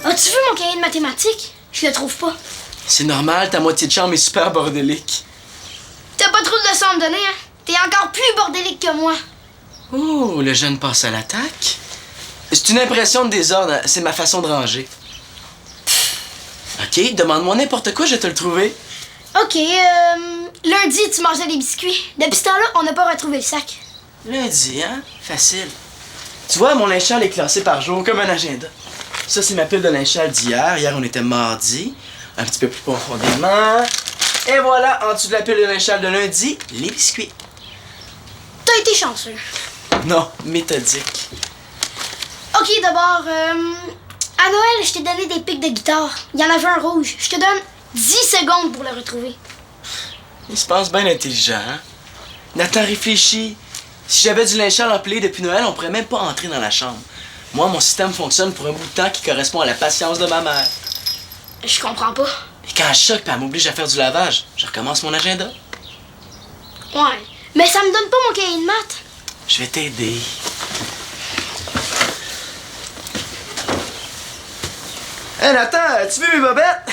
As-tu vu mon cahier de mathématiques? Je le trouve pas. C'est normal, ta moitié de chambre est super bordélique. T'as pas trop de leçons à me donner, hein? T'es encore plus bordélique que moi. Oh, le jeune passe à l'attaque. C'est une impression de désordre, c'est ma façon de ranger. OK, demande-moi n'importe quoi, je vais te le trouver. OK, lundi, tu mangeais des biscuits. Depuis ce temps-là, on n'a pas retrouvé le sac. Lundi, hein? Facile. Tu vois, mon linge sale est classé par jour, comme un agenda. Ça, c'est ma pile de linge sale d'hier. Hier, on était mardi. Un petit peu plus profondément. Et voilà, en dessous de la pile de linge sale de lundi, les biscuits. T'as été chanceux. Non, méthodique. OK, d'abord, à Noël, je t'ai donné des pics de guitare. Il y en avait un rouge. Je te donne 10 secondes pour le retrouver. Il se pense bien intelligent, hein? Nathan réfléchit. Si j'avais du linge sale empilé depuis Noël, on pourrait même pas entrer dans la chambre. Moi, mon système fonctionne pour un bout de temps qui correspond à la patience de ma mère. Je comprends pas. Et quand je choque et elle m'oblige à faire du lavage, je recommence mon agenda. Ouais, mais ça me donne pas mon cahier de maths. Je vais t'aider. Hé, Nathan, as-tu vu mes bobettes?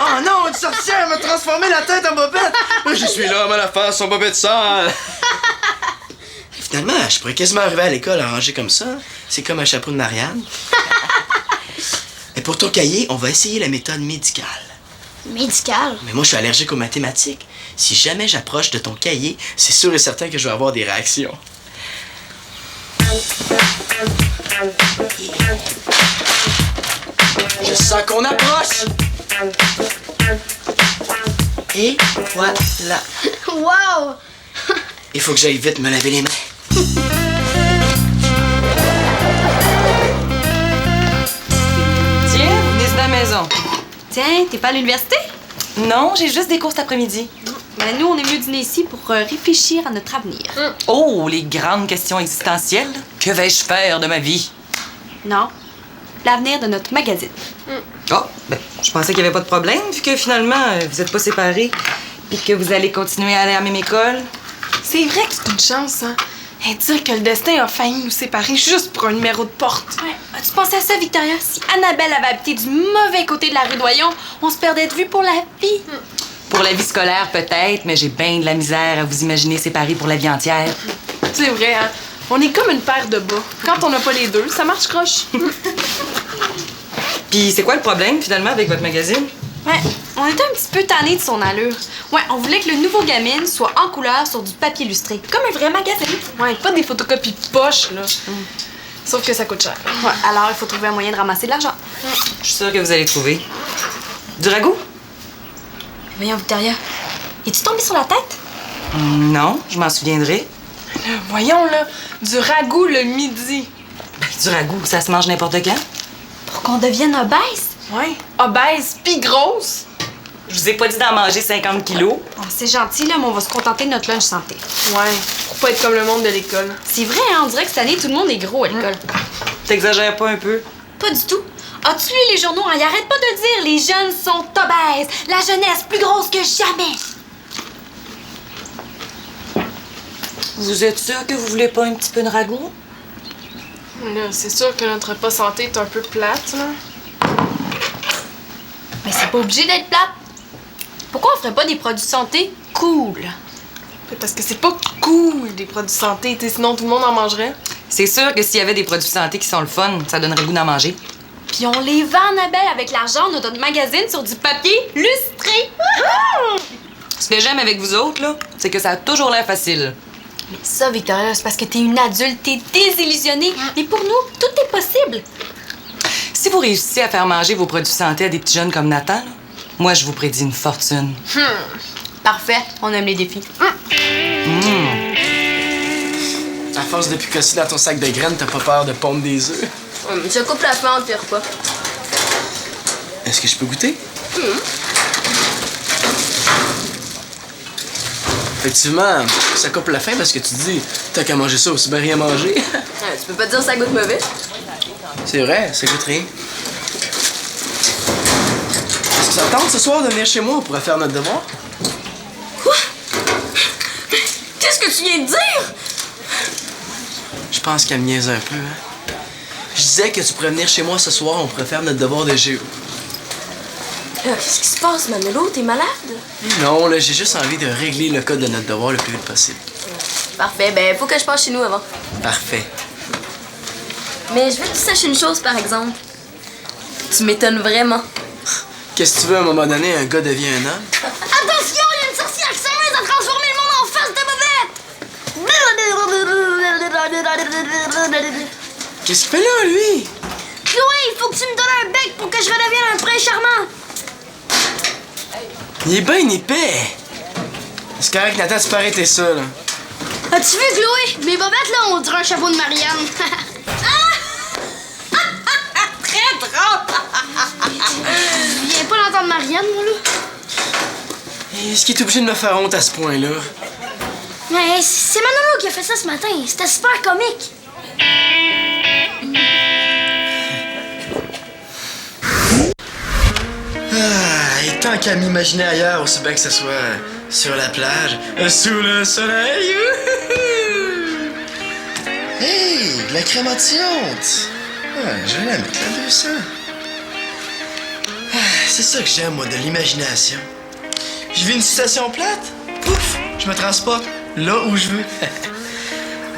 Oh non, une sorcière m'a transformé la tête en bobette! Je suis l'homme à la face en bobette sale! Finalement, je pourrais quasiment arriver à l'école arrangé comme ça. C'est comme un chapeau de Marianne. Et pour ton cahier, on va essayer la méthode médicale. Médicale? Mais moi, je suis allergique aux mathématiques. Si jamais j'approche de ton cahier, c'est sûr et certain que je vais avoir des réactions. Je sens qu'on approche! Et voilà. Wow! Il faut que j'aille vite me laver les mains. Tiens, venez de la maison. Tiens, t'es pas à l'université? Non, j'ai juste des cours cet après-midi. Ben nous, on est mieux dîner ici pour réfléchir à notre avenir. Oh, les grandes questions existentielles. Que vais-je faire de ma vie? Non, l'avenir de notre magazine. Oh, ben, je pensais qu'il n'y avait pas de problème, vu que finalement, vous n'êtes pas séparés, puis que vous allez continuer à aller à la même école. C'est vrai que c'est une chance, hein? Et dire que le destin a failli nous séparer juste pour un numéro de porte. Ouais. As-tu pensé à ça, Victoria? Si Annabelle avait habité du mauvais côté de la rue Doyon, on se perdait de vue pour la vie. Pour la vie scolaire, peut-être, mais j'ai bien de la misère à vous imaginer séparés pour la vie entière. C'est vrai, hein? On est comme une paire de bas. Quand on n'a pas les deux, ça marche croche. Puis c'est quoi le problème, finalement, avec votre magazine? Ouais, on était un petit peu tannés de son allure. Ouais, on voulait que le nouveau Gamine soit en couleur sur du papier illustré, comme un vrai magazine. Ouais, pas des photocopies de poche, là. Sauf que ça coûte cher. Ouais, alors il faut trouver un moyen de ramasser de l'argent. Je suis sûre que vous allez trouver. Du ragoût? Voyons, Victoria, es-tu tombée sur la tête? Non, je m'en souviendrai. Voyons, là, du ragoût le midi. Ben, du ragoût, ça se mange n'importe quand. Pour qu'on devienne obèse? Ouais, obèse pis grosse. Je vous ai pas dit d'en manger 50 kilos. Oh, c'est gentil, là, mais on va se contenter de notre lunch santé. Ouais, pour pas être comme le monde de l'école. C'est vrai, hein, on dirait que cette année, tout le monde est gros à l'école. T'exagères pas un peu? Pas du tout. As-tu lu les journaux? Hein? Ils arrêtent pas de dire les jeunes sont obèses, la jeunesse plus grosse que jamais. Vous êtes sûr que vous voulez pas un petit peu de ragoût? Là, c'est sûr que notre repas santé est un peu plate, là. Mais c'est pas obligé d'être plate. Pourquoi on ferait pas des produits santé cool? Parce que c'est pas cool, des produits santé, t'sais, sinon tout le monde en mangerait. C'est sûr que s'il y avait des produits santé qui sont le fun, ça donnerait le goût d'en manger. Puis on les vend, Annabelle, avec l'argent de notre magazine sur du papier lustré. Ce que j'aime avec vous autres, là, c'est que ça a toujours l'air facile. Mais ça, Victoria, c'est parce que t'es une adulte, t'es désillusionnée. Mais pour nous, tout est possible. Si vous réussissez à faire manger vos produits santé à des petits jeunes comme Nathan, là, moi, je vous prédis une fortune. Parfait, on aime les défis. À force de picosser dans ton sac de graines, t'as pas peur de pondre des œufs? Je coupe la faim entre tes repas. Est-ce que je peux goûter? Effectivement, ça coupe la faim parce que tu dis, t'as qu'à manger ça, aussi bien rien manger. Tu peux pas dire ça goûte mauvais? C'est vrai, ça goûte rien. Est-ce que ça te tente ce soir de venir chez moi? On pourrait faire notre devoir? Quoi? Qu'est-ce que tu viens de dire? Je pense qu'elle me niaise un peu, hein. Je disais que tu pourrais venir chez moi ce soir, on pourrait faire notre devoir de géo. Qu'est-ce qui se passe, Manolo? T'es malade? Non, là, j'ai juste envie de régler le code de notre devoir le plus vite possible. Parfait, ben faut que je passe chez nous avant. Parfait. Mais je veux que tu saches une chose, par exemple. Tu m'étonnes vraiment. Qu'est-ce que tu veux, à un moment donné, un gars devient un homme? Attention, il y a une sorcière qui s'amuse à transformer le monde en face de bobette! Qu'est-ce qu'il fait là, lui? Chloé, il faut que tu me donnes un bec pour que je redevienne un prince charmant! Il est bien épais. C'est correct, Nathan, tu peux arrêter ça, là. As-tu vu, Chloé? Mes bobettes, là, on dirait un chapeau de Marianne. Très drôle! Je viens pas d'entendre Marianne, moi, là. Est-ce qu'il est obligé de me faire honte à ce point-là? Mais c'est Manolo qui a fait ça ce matin. C'était super comique. Et tant qu'à m'imaginer ailleurs, aussi bien que ce soit sur la plage, sous le soleil. Hey, de la crème anti-honte. Je vais la mettre la 200. C'est ça que j'aime, moi, de l'imagination. Je vis une situation plate, pouf, je me transporte là où je veux.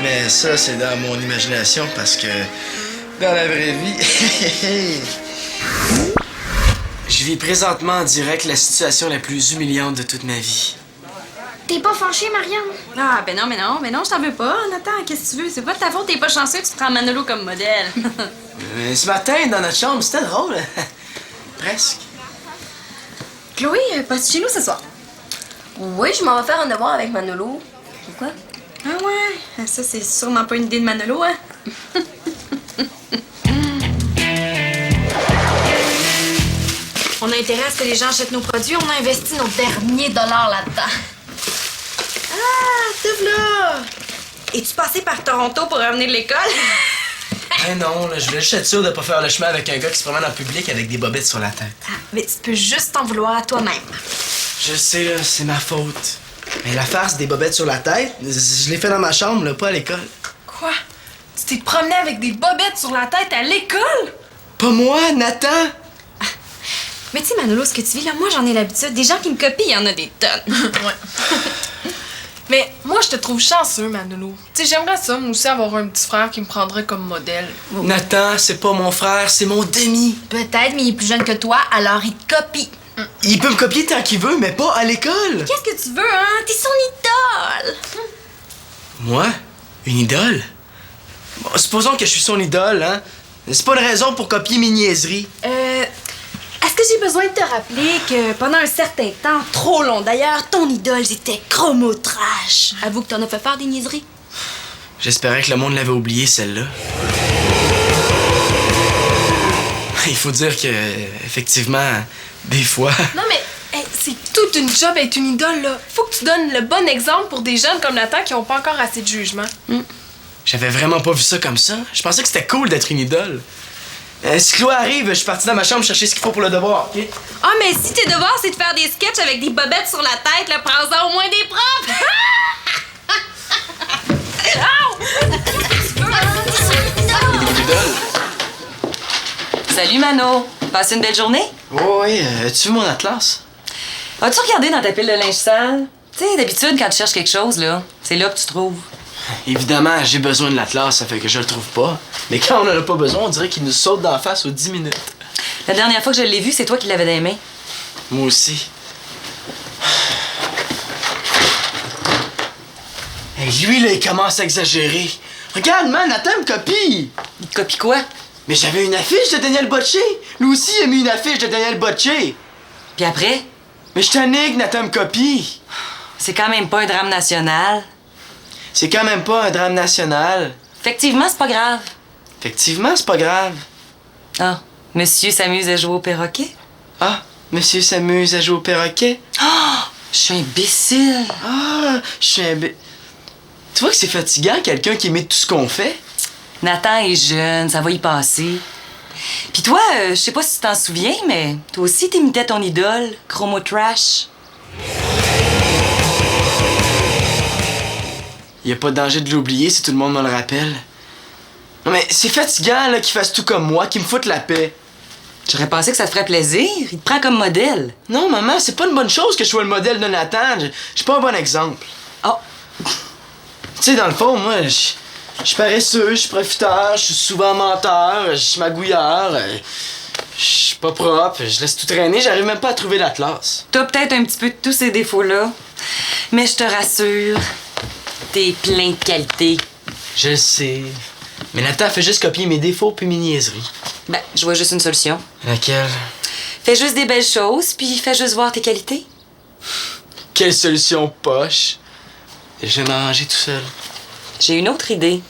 Mais ça, c'est dans mon imagination parce que dans la vraie vie... Je vis présentement en direct la situation la plus humiliante de toute ma vie. T'es pas fâchée, Marianne? Ah, ben non, je t'en veux pas. Nathan, qu'est-ce que tu veux? C'est pas de ta faute, t'es pas chanceux, tu prends Manolo comme modèle. Mais ce matin, dans notre chambre, c'était drôle. Presque. Chloé, passe chez nous ce soir. Oui, je m'en vais faire un devoir avec Manolo. Pourquoi? Ah ouais? Ça, c'est sûrement pas une idée de Manolo, hein? On a intérêt à ce que les gens achètent nos produits. On a investi nos derniers dollars là-dedans. Ah, te voilà! Es-tu passé par Toronto pour revenir de l'école? Eh non, là, je voulais juste être sûr de pas faire le chemin avec un gars qui se promène en public avec des bobettes sur la tête. Ah, mais tu peux juste t'en vouloir à toi-même. Je sais, là, c'est ma faute. Mais la farce des bobettes sur la tête, je l'ai fait dans ma chambre, là, pas à l'école. Quoi? Tu t'es promené avec des bobettes sur la tête à l'école? Pas moi, Nathan! Mais tu sais, Manolo, ce que tu vis là, moi, j'en ai l'habitude. Des gens qui me copient, il y en a des tonnes. Ouais. Mais moi, je te trouve chanceux, Manolo. Tu sais, j'aimerais ça, moi aussi, avoir un petit frère qui me prendrait comme modèle. Nathan, c'est pas mon frère, c'est mon demi. Peut-être, mais il est plus jeune que toi, alors il te copie. Il peut me copier tant qu'il veut, mais pas à l'école. Qu'est-ce que tu veux, hein? T'es son idole! Moi? Une idole? Bon, supposons que je suis son idole, hein? C'est pas une raison pour copier mes niaiseries. Est-ce que j'ai besoin de te rappeler que pendant un certain temps, trop long d'ailleurs, ton idole, c'était Chromo Trash? Avoue que t'en as fait faire des niaiseries. J'espérais que le monde l'avait oublié, celle-là. Il faut dire que, effectivement, des fois... Non, mais hey, c'est toute une job être une idole, là. Faut que tu donnes le bon exemple pour des jeunes comme Nathan qui ont pas encore assez de jugement. J'avais vraiment pas vu ça comme ça. Je pensais que c'était cool d'être une idole. Si Chloé arrive, je suis parti dans ma chambre chercher ce qu'il faut pour le devoir, OK? Ah, mais si tes devoirs, c'est de faire des sketchs avec des bobettes sur la tête, là, prends-en au moins des profs! Une idole? Salut, Mano. Passe une belle journée? Oh, oui, tu veux mon atlas? As-tu regardé dans ta pile de linge sale? Tu sais, d'habitude, quand tu cherches quelque chose, là, c'est là que tu trouves. Évidemment, j'ai besoin de l'atlas, ça fait que je le trouve pas. Mais quand on en a pas besoin, on dirait qu'il nous saute d'en face aux 10 minutes. La dernière fois que je l'ai vu, c'est toi qui l'avais dans les mains. Moi aussi. Et lui, là, il commence à exagérer. Regarde, man, Nathan me copie! Il te copie quoi? Mais j'avais une affiche de Daniel Bocce! Lui aussi, il a mis une affiche de Daniel Bocce! Puis après? Mais je t'ennique, Nathan me copie! C'est quand même pas un drame national. C'est quand même pas un drame national. Effectivement, c'est pas grave. Effectivement, c'est pas grave. Ah, monsieur s'amuse à jouer au perroquet? Ah, monsieur s'amuse à jouer au perroquet? Ah! Je suis imbécile! Ah, je suis un... Tu vois que c'est fatigant, quelqu'un qui imite tout ce qu'on fait? Nathan est jeune, ça va y passer. Puis toi, je sais pas si tu t'en souviens, mais toi aussi t'imitais ton idole, Chromo Trash. Y a pas de danger de l'oublier si tout le monde me le rappelle. Non, mais c'est fatigant, là, qu'il fasse tout comme moi, qu'il me foute la paix. J'aurais pensé que ça te ferait plaisir. Il te prend comme modèle. Non, maman, c'est pas une bonne chose que je sois le modèle de Nathan. Je suis pas un bon exemple. Oh, Tu sais, dans le fond, moi, je suis paresseux, je suis profiteur, je suis souvent menteur, je suis magouilleur, je suis pas propre, je laisse tout traîner, j'arrive même pas à trouver la classe. t'as peut-être un petit peu de tous ces défauts-là. Mais je te rassure, t'es plein de qualités. Je le sais. Mais Nathan fait juste copier mes défauts puis mes niaiseries. Ben, je vois juste une solution. Laquelle? Fais juste des belles choses, puis fais juste voir tes qualités. Quelle solution poche? Je vais m'arranger tout seul. J'ai une autre idée.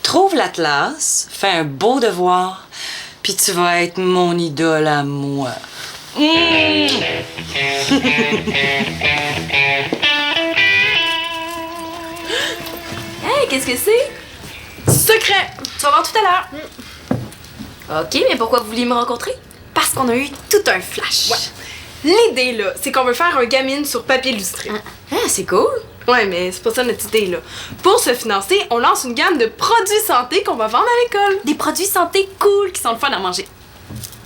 Trouve l'atlas, fais un beau devoir, puis tu vas être mon idole à moi. Hey, qu'est-ce que c'est? Secret! Tu vas voir tout à l'heure. Ok, mais pourquoi vous vouliez me rencontrer? Parce qu'on a eu tout un flash. L'idée, là, c'est qu'on veut faire un gamine sur papier illustré. Ah, c'est cool. Ouais, mais c'est pas ça notre idée, là. Pour se financer, on lance une gamme de produits santé qu'on va vendre à l'école. Des produits santé cool qui sont le fun à manger.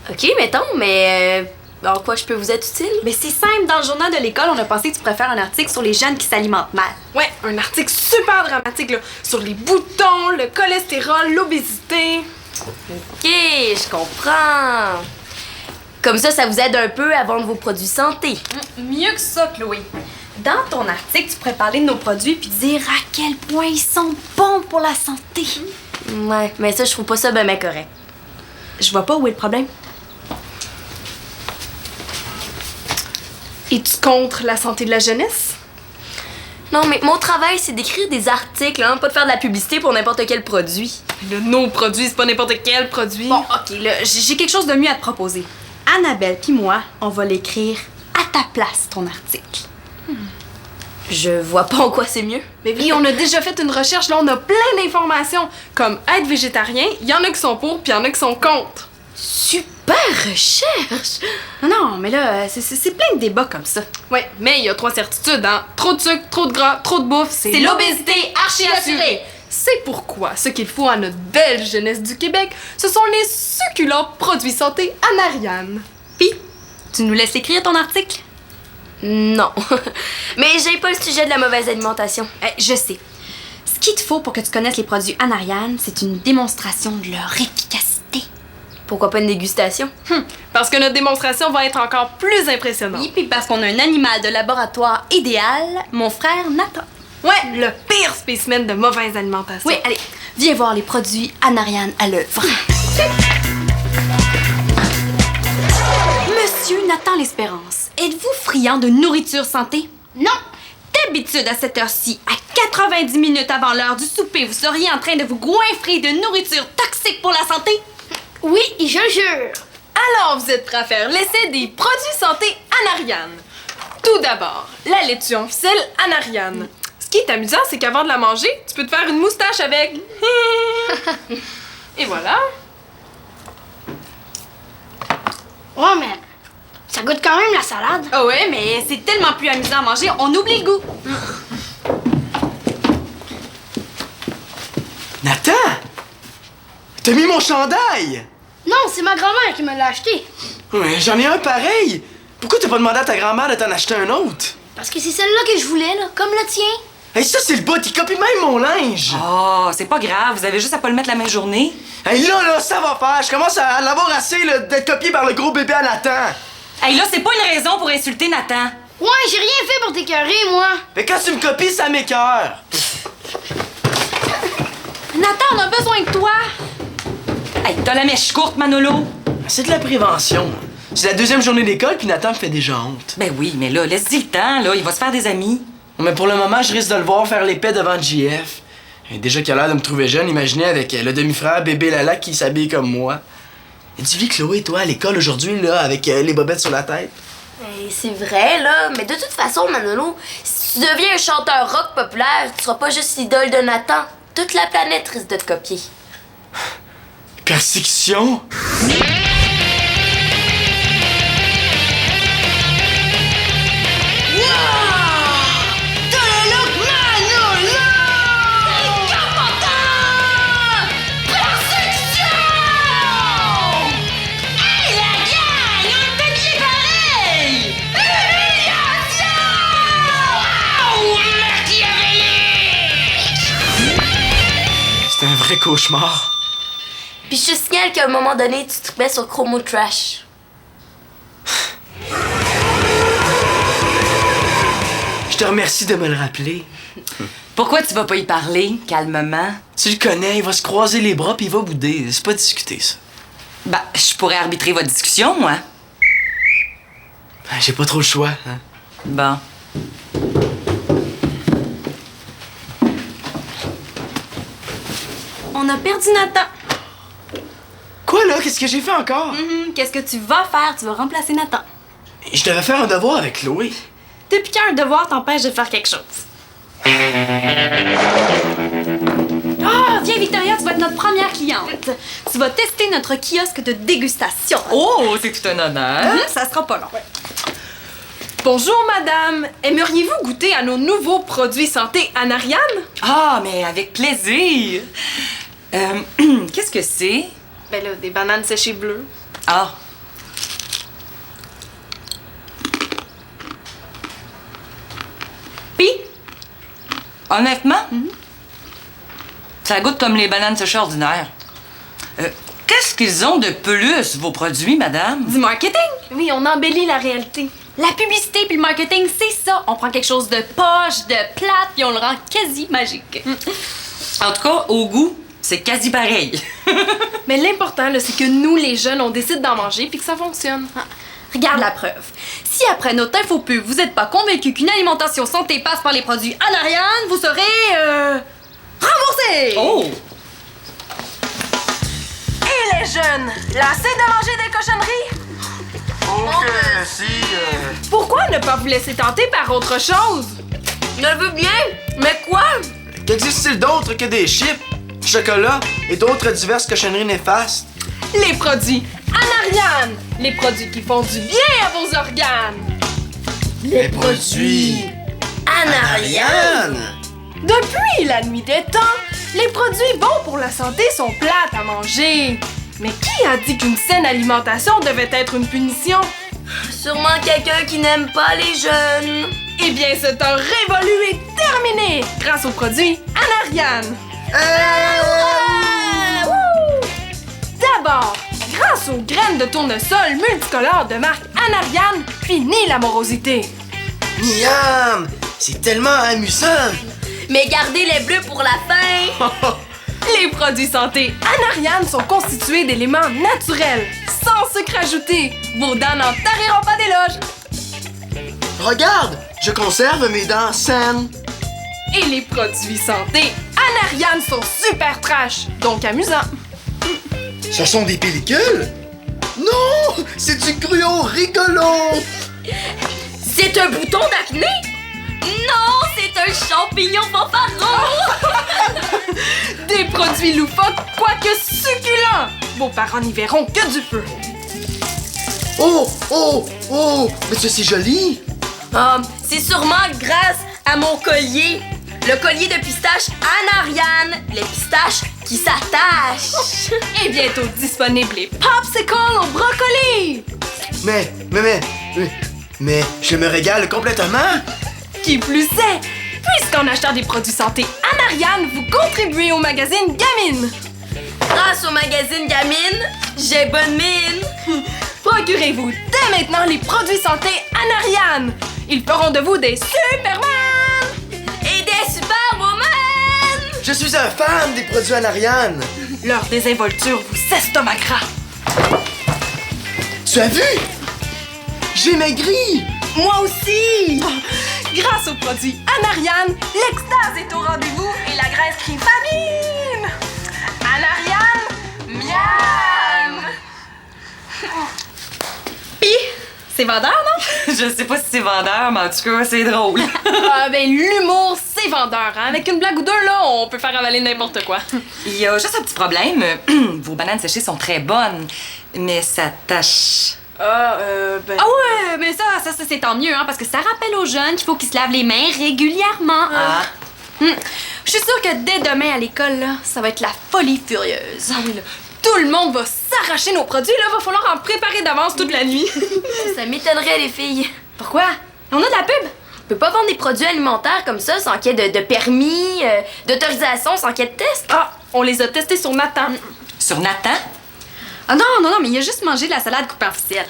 Ok, mettons, mais en quoi je peux vous être utile? Mais c'est simple, dans le journal de l'école, on a pensé que tu pourrais faire un article sur les jeunes qui s'alimentent mal. Ouais, un article super dramatique, là, sur les boutons, le cholestérol, l'obésité. Ok, je comprends. Comme ça vous aide un peu à vendre vos produits santé. Mieux que ça, Chloé. Dans ton article, tu pourrais parler de nos produits puis dire à quel point ils sont bons pour la santé. Ouais, mais ça, je trouve pas ça ben correct. Je vois pas où est le problème. Es-tu contre la santé de la jeunesse? Non, mais mon travail, c'est d'écrire des articles, hein, pas de faire de la publicité pour n'importe quel produit. Là, nos produits, c'est pas n'importe quel produit. Bon, ok, là, j'ai quelque chose de mieux à te proposer. Annabelle puis moi, on va l'écrire à ta place, ton article. Je vois pas en quoi c'est mieux. Mais oui, on a déjà fait une recherche, là, on a plein d'informations. Comme être végétarien, il y en a qui sont pour, puis il y en a qui sont contre. Super recherche! Non, mais là, c'est plein de débats comme ça. Ouais, mais il y a 3 certitudes, hein. Trop de sucre, trop de gras, trop de bouffe, c'est l'obésité archi assurée. C'est pourquoi ce qu'il faut à notre belle jeunesse du Québec, ce sont les succulents produits santé Anariane. Puis, tu nous laisses écrire ton article? Non. Mais j'ai pas le sujet de la mauvaise alimentation. Je sais. Ce qu'il te faut pour que tu connaisses les produits Anariane, c'est une démonstration de leur efficacité. Pourquoi pas une dégustation? Parce que notre démonstration va être encore plus impressionnante. Oui, puis parce qu'on a un animal de laboratoire idéal, mon frère Nathan. Ouais, le pire spécimen de mauvaise alimentation. Oui, allez, viens voir les produits Anariane à l'œuvre. Monsieur Nathan L'Espérance, êtes-vous friand de nourriture santé? Non! D'habitude, à cette heure-ci, à 90 minutes avant l'heure du souper, vous seriez en train de vous goinfrer de nourriture toxique pour la santé? Oui, je jure! Alors, vous êtes prêts à faire l'essai des produits santé Anariane. Tout d'abord, la laitue en ficelle Anariane. Ce qui est amusant, c'est qu'avant de la manger, tu peux te faire une moustache avec. Et voilà. Ouais, mais ça goûte quand même la salade. Ah ouais, mais c'est tellement plus amusant à manger, on oublie le goût. Nathan! T'as mis mon chandail! Non, c'est ma grand-mère qui me l'a acheté. Ouais, j'en ai un pareil! Pourquoi t'as pas demandé à ta grand-mère de t'en acheter un autre? Parce que c'est celle-là que je voulais, là, comme le tien. Hey, ça, c'est le bout, il copie même mon linge! Oh, c'est pas grave, vous avez juste à pas le mettre la même journée. Hey, là, ça va faire! Je commence à l'avoir assez là, d'être copié par le gros bébé à Nathan! Hey, là, c'est pas une raison pour insulter Nathan. Ouais, j'ai rien fait pour t'écœurer, moi. Mais quand tu me copies, ça m'écoeure! Nathan, on a besoin de toi. Hey, t'as la mèche courte, Manolo. C'est de la prévention. C'est la 2e journée d'école, puis Nathan me fait déjà honte. Ben oui, mais là, laisse-y le temps, là, il va se faire des amis. Mais pour le moment, je risque de le voir faire l'épée devant JF. Et déjà qu'il a l'air de me trouver jeune, imaginez avec le demi-frère bébé Lala qui s'habille comme moi. Et tu vis Chloé, toi, à l'école aujourd'hui, là, avec les bobettes sur la tête? C'est vrai, là, mais de toute façon, Manolo, si tu deviens un chanteur rock populaire, tu seras pas juste l'idole de Nathan. Toute la planète risque de te copier. Persécution? fait cauchemar. Puis je te signale qu'à un moment donné, tu tripais sur Chromo Trash. Je te remercie de me le rappeler. Pourquoi tu vas pas y parler, calmement? Tu le connais, il va se croiser les bras puis il va bouder. C'est pas discuter, ça. Ben, je pourrais arbitrer votre discussion, moi. J'ai pas trop le choix, hein. Bon. On a perdu Nathan. Quoi, là? Qu'est-ce que j'ai fait encore? Qu'est-ce que tu vas faire? Tu vas remplacer Nathan. Je devais faire un devoir avec Chloé. Depuis qu'un devoir t'empêche de faire quelque chose. Ah, viens Victoria, tu vas être notre première cliente. Tu vas tester notre kiosque de dégustation. Oh, c'est tout un honneur. Ça sera pas long. Bonjour, madame. Aimeriez-vous goûter à nos nouveaux produits santé Anariane? Ah, mais avec plaisir. Qu'est-ce que c'est? Ben là, des bananes séchées bleues. Ah. Puis, Honnêtement, ça goûte comme les bananes séchées ordinaires. Qu'est-ce qu'ils ont de plus, vos produits, madame? du marketing. Oui, on embellit la réalité. La publicité puis le marketing, c'est ça. On prend quelque chose de poche, de plate, puis on le rend quasi magique. En tout cas, au goût, c'est quasi pareil. Mais l'important, là, c'est que nous, les jeunes, on décide d'en manger puis que ça fonctionne. Regarde la preuve. Si après notre infopub, vous n'êtes pas convaincu qu'une alimentation santé passe par les produits Anariane, vous serez remboursé. Oh! Et les jeunes, lassés de manger des cochonneries? Pourquoi ne pas vous laisser tenter par autre chose? Je veux bien, mais quoi? Qu'existe-t-il d'autre que des chips, chocolat et d'autres diverses cochonneries néfastes? Les produits Anariane! Les produits qui font du bien à vos organes! Les produits Anariane! Depuis la nuit des temps, les produits bons pour la santé sont plates à manger. Mais qui a dit qu'une saine alimentation devait être une punition? Sûrement quelqu'un qui n'aime pas les jeunes. Eh bien, ce temps révolu est terminé grâce aux produits Anariane. D'abord, grâce aux graines de tournesol multicolores de marque Anariane, fini la morosité. Miam! C'est tellement amusant! Mais gardez les bleus pour la fin. Les produits santé Anariane sont constitués d'éléments naturels, sans sucre ajouté. Vos dents n'en tariront pas d'éloges. Regarde! Je conserve mes dents saines! Et les produits santé Anariane sont super trash, donc amusants. Ce sont des pellicules? Non! C'est du gruau rigolo! C'est un bouton d'acné? Non, c'est un champignon fanfaron. Des produits loufoques, quoique succulents. Vos parents n'y verront que du feu. Oh! Oh! Oh! Mais ça, c'est joli! C'est sûrement grâce à mon collier. Le collier de pistache Anariane. Les pistaches qui s'attachent. Et bientôt disponibles les popsicles au brocoli. Mais, je me régale complètement! Qui plus est, puisqu'en achetant des produits santé Anariane, vous contribuez au magazine Gamine. Grâce au magazine Gamine, j'ai bonne mine. Procurez-vous dès maintenant les produits santé Anariane. Ils feront de vous des Superman. Et des Superwoman. Je suis un fan des produits Anariane! Leur désinvolture vous estomacera. Tu as vu? J'ai maigri! Moi aussi! Grâce aux produits Anariane, l'extase est au rendez-vous et la graisse crie famine! Anariane, miam! Puis, c'est vendeur, non? Je sais pas si c'est vendeur, mais en tout cas, c'est drôle. Ah ben l'humour, c'est vendeur, hein? Avec une blague ou deux, là, on peut faire avaler n'importe quoi. Il y a juste un petit problème. Vos bananes séchées sont très bonnes, mais ça tâche. Ah ouais, mais ça c'est tant mieux, hein, parce que ça rappelle aux jeunes qu'il faut qu'ils se lavent les mains régulièrement. Ah. Je suis sûre que dès demain à l'école, là, ça va être la folie furieuse. Ah oui, là, tout le monde va s'arracher nos produits, là, va falloir en préparer d'avance toute la nuit. Ça m'étonnerait, les filles. Pourquoi? On a de la pub? On peut pas vendre des produits alimentaires comme ça sans qu'il y ait de permis, d'autorisation, sans qu'il y ait de test. Ah, on les a testés sur Nathan. Sur Nathan? Ah non, mais il a juste mangé de la salade coupée en ficelle.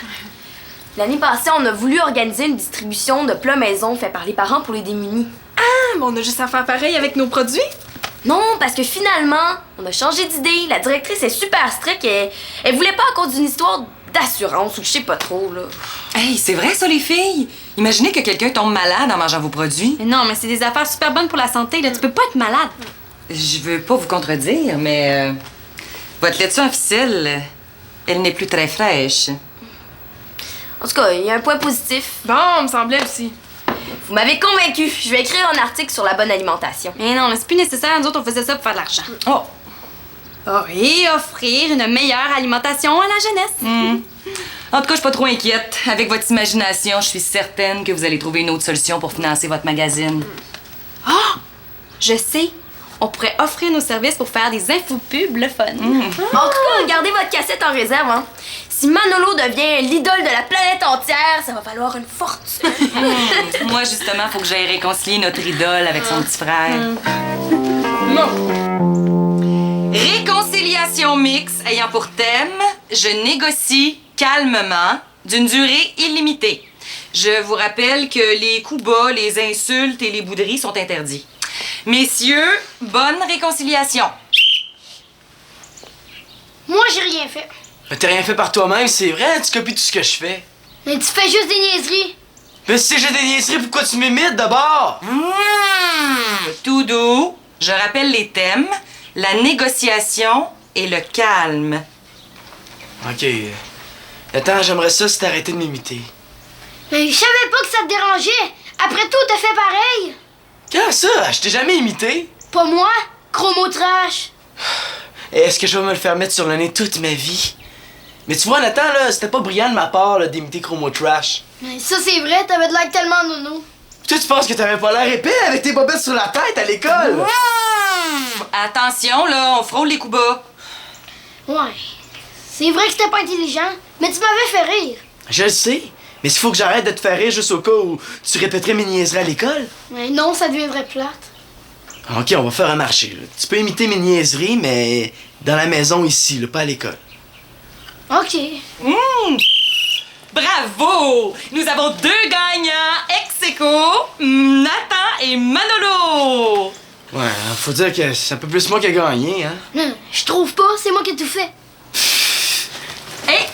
L'année passée, on a voulu organiser une distribution de plats maison faits par les parents pour les démunis. Ah, mais on a juste à faire pareil avec nos produits. Non, parce que finalement, on a changé d'idée. La directrice est super stricte et elle voulait pas à cause d'une histoire d'assurance ou je sais pas trop, là. Hey, c'est vrai ça, les filles? Imaginez que quelqu'un tombe malade en mangeant vos produits. Mais non, mais c'est des affaires super bonnes pour la santé, là. Tu peux pas être malade. Je veux pas vous contredire, mais votre laitue en ficelle, elle n'est plus très fraîche. En tout cas, il y a un point positif. Bon, me semblait aussi. Vous m'avez convaincu. Je vais écrire un article sur la bonne alimentation. Mais non, mais c'est plus nécessaire. Nous autres, on faisait ça pour faire de l'argent. Oh! Oh, et offrir une meilleure alimentation à la jeunesse. En tout cas, je suis pas trop inquiète. Avec votre imagination, je suis certaine que vous allez trouver une autre solution pour financer votre magazine. Je sais. On pourrait offrir nos services pour faire des infopubs le fun. En tout cas, gardez votre cassette en réserve, hein. Si Manolo devient l'idole de la planète entière, ça va valoir une fortune. Moi, justement, faut que j'aille réconcilier notre idole avec son petit frère. Réconciliation mixte ayant pour thème « Je négocie calmement d'une durée illimitée ». Je vous rappelle que les coups bas, les insultes et les bouderies sont interdits. Messieurs, bonne réconciliation. Moi, j'ai rien fait. Mais t'as rien fait par toi-même, c'est vrai, tu copies tout ce que je fais. Mais tu fais juste des niaiseries. Mais si j'ai des niaiseries, pourquoi tu m'imites d'abord? Tout doux, je rappelle les thèmes, la négociation et le calme. Ok. Attends, j'aimerais ça si t'arrêtais de m'imiter. Mais je savais pas que ça te dérangeait. Après tout, t'as fait pareil. Quand ça? Je t'ai jamais imité. Pas moi, chromo trash. Est-ce que je vais me le faire mettre sur le nez toute ma vie? Mais tu vois, Nathan, là, c'était pas brillant de ma part là, d'imiter Chromo Trash. Mais ça, c'est vrai, t'avais de l'air tellement nono. Toi, tu penses que t'avais pas l'air épais avec tes bobettes sur la tête à l'école? Attention, là, on frôle les coups bas. Ouais. C'est vrai que c'était pas intelligent, mais tu m'avais fait rire. Je le sais. Mais s'il faut que j'arrête de te faire rire juste au cas où tu répéterais mes niaiseries à l'école. Mais non, ça deviendrait plate. Ok, on va faire un marché. Là. Tu peux imiter mes niaiseries, mais dans la maison ici, là, pas à l'école. Ok. Bravo! Nous avons 2 gagnants ex aequo, Nathan et Manolo. Ouais, faut dire que c'est un peu plus moi qui ai gagné, hein? Non, je trouve pas, c'est moi qui ai tout fait. Et